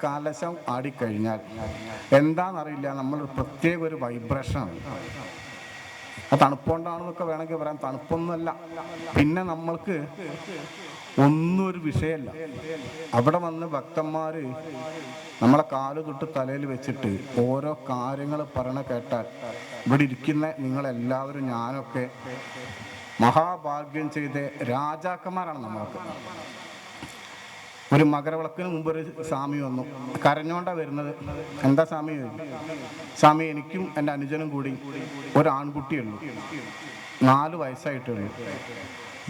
കാലശം ആടിക്കഴിഞ്ഞാൽ എന്താണെന്നറിയില്ല, നമ്മൾ പ്രത്യേക ഒരു വൈബ്രേഷനാണ്. ആ തണുപ്പുകൊണ്ടാണെന്നൊക്കെ വേണമെങ്കിൽ പറയാം, തണുപ്പൊന്നുമല്ല. പിന്നെ നമ്മൾക്ക് ഒന്നും ഒരു വിഷയമല്ല. അവിടെ വന്ന് ഭക്തന്മാർ നമ്മളെ കാല് തൊട്ട് തലയിൽ വെച്ചിട്ട് ഓരോ കാര്യങ്ങൾ പറയണ കേട്ടാൽ ഇവിടെ ഇരിക്കുന്ന നിങ്ങളെല്ലാവരും ഞാനൊക്കെ മഹാഭാഗ്യം ചെയ്ത രാജാക്കന്മാരാണ് നമ്മൾക്ക്. ഒരു മകരവിളക്കിന് മുമ്പ് ഒരു സ്വാമി വന്നു, കരഞ്ഞോണ്ടാ വരുന്നത്. എന്താ സ്വാമി? സ്വാമി, എനിക്കും എൻ്റെ അനുജനും കൂടി ഒരു ആൺകുട്ടിയുള്ളൂ, 4 വയസ്സായിട്ടുള്ളൂ,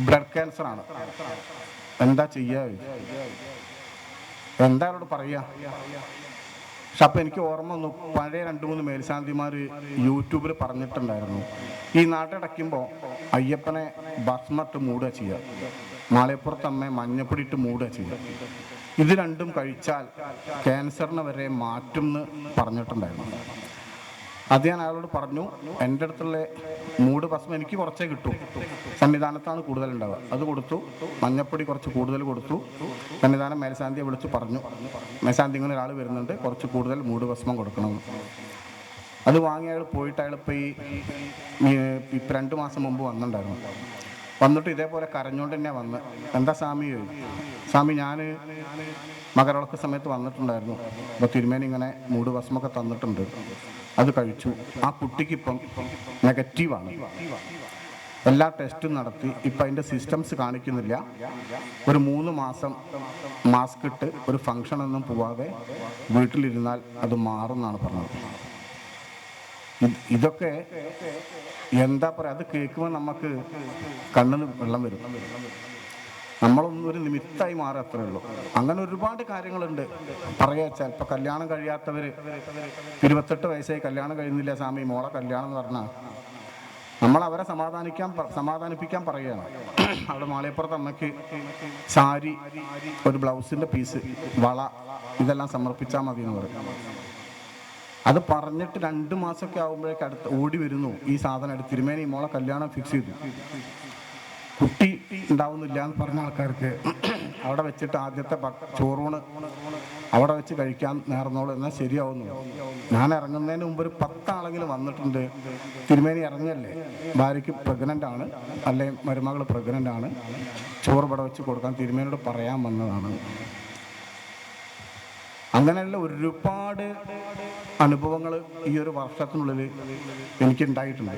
ബ്ലഡ് ക്യാൻസറാണ്, എന്താ ചെയ്യാ? എന്താ അവരോട് പറയാ? പക്ഷെ അപ്പം എനിക്ക് ഓർമ്മ വന്നു, പഴയ 2-3 മേൽശാന്തിമാർ യൂട്യൂബിൽ പറഞ്ഞിട്ടുണ്ടായിരുന്നു, ഈ നാട്ടടയ്ക്കുമ്പോൾ അയ്യപ്പനെ ഭസ്മട്ട് മൂടുക ചെയ്യുക, മാളികപ്പുറത്തമ്മ മഞ്ഞപ്പൊടി ഇട്ട് മൂടുക ചെയ്യുക. ഇത് രണ്ടും കഴിച്ചാൽ ക്യാൻസറിനെ വരെ മാറ്റും എന്ന് പറഞ്ഞിട്ടുണ്ടായിരുന്നു. അത് ഞാൻ അയാളോട് പറഞ്ഞു. എൻ്റെ അടുത്തുള്ള മൂട് ഭസ്മം എനിക്ക് കുറച്ചേ കിട്ടൂ, സന്നിധാനത്താണ് കൂടുതലുണ്ടാവുക, അത് കൊടുത്തു. മഞ്ഞപ്പൊടി കുറച്ച് കൂടുതൽ കൊടുത്തു. സന്നിധാനം മേൽശാന്തിയെ വിളിച്ച് പറഞ്ഞു, മേൽശാന്തി ഇങ്ങനെ ഒരാൾ വരുന്നുണ്ട്, കുറച്ച് കൂടുതൽ മൂട് ഭസ്മം കൊടുക്കണം. അത് വാങ്ങി അയാൾ പോയിട്ട് അയാൾ ഇപ്പോൾ ഈ 2 മാസം മുമ്പ് വന്നിട്ടുണ്ടായിരുന്നു. വന്നിട്ട് ഇതേപോലെ കരഞ്ഞുകൊണ്ട് തന്നെ വന്ന്, എന്താ സ്വാമി? സ്വാമി, ഞാൻ മകരവിളക്ക് സമയത്ത് വന്നിട്ടുണ്ടായിരുന്നു, അപ്പോൾ തിരുമേനി ഇങ്ങനെ മൂട് ഭസ്മൊക്കെ തന്നിട്ടുണ്ട്, അത് കഴിച്ചു. ആ കുട്ടിക്കിപ്പം നെഗറ്റീവാണ്, എല്ലാ ടെസ്റ്റും നടത്തി, ഇപ്പം അതിൻ്റെ സിസ്റ്റംസ് കാണിക്കുന്നില്ല. ഒരു 3 മാസം മാസ്ക് ഇട്ട് ഒരു ഫങ്ഷനൊന്നും പോവാതെ വീട്ടിലിരുന്നാൽ അത് മാറുമെന്നാണ് പറഞ്ഞത്. ഇതൊക്കെ എന്താ പറയുക, അത് കേൾക്കുമ്പോൾ നമുക്ക് കണ്ണിന് വെള്ളം വരും. നമ്മളൊന്നും ഒരു നിമിത്തമായി മാറുക, അത്രേ ഉള്ളൂ. അങ്ങനെ ഒരുപാട് കാര്യങ്ങളുണ്ട് പറയാ വെച്ചാൽ. ഇപ്പം കല്യാണം കഴിയാത്തവർ 28 വയസ്സായി കല്യാണം കഴിയുന്നില്ല സ്വാമി, മോളെ കല്യാണം എന്ന് പറഞ്ഞാൽ നമ്മൾ അവരെ സമാധാനിപ്പിക്കാൻ പറയുകയാണ്. അവിടെ മാളികപ്പുറത്ത് അമ്മയ്ക്ക് സാരി, ഒരു ബ്ലൗസിൻ്റെ പീസ്, വള, ഇതെല്ലാം സമർപ്പിച്ചാൽ മതി എന്ന് പറയും. അത് പറഞ്ഞിട്ട് 2 മാസമൊക്കെ ആകുമ്പോഴേക്ക് അടുത്ത് ഓടി വരുന്നു, ഈ സാധനം എടുത്ത് തിരുമേനി മോളെ കല്യാണം ഫിക്സ് ചെയ്തു, കുട്ടി ഉണ്ടാവുന്നില്ല എന്ന് പറഞ്ഞ ആൾക്കാർക്ക് അവിടെ വെച്ചിട്ട് ആദ്യത്തെ ചോറൂണ് അവിടെ വെച്ച് കഴിക്കാൻ നേർന്നോളൂ, എന്നാൽ ശരിയാവുന്നു. ഞാൻ ഇറങ്ങുന്നതിന് മുമ്പ് ഒരു 10 ആളെങ്കിലും വന്നിട്ടുണ്ട്, തിരുമേനി ഇറങ്ങല്ലേ, ഭാര്യയ്ക്ക് പ്രഗ്നൻ്റ് ആണ്, അല്ലെ മരുമകൾ പ്രഗ്നൻ്റ് ആണ്, ചോറ് ഇവിടെ വെച്ച് കൊടുക്കാൻ തിരുമേനിയോട് പറയാൻ വന്നതാണ്. അങ്ങനെയുള്ള ഒരുപാട് അനുഭവങ്ങൾ ഈ ഒരു വർഷത്തിനുള്ളിൽ എനിക്കുണ്ടായിട്ടുണ്ട്.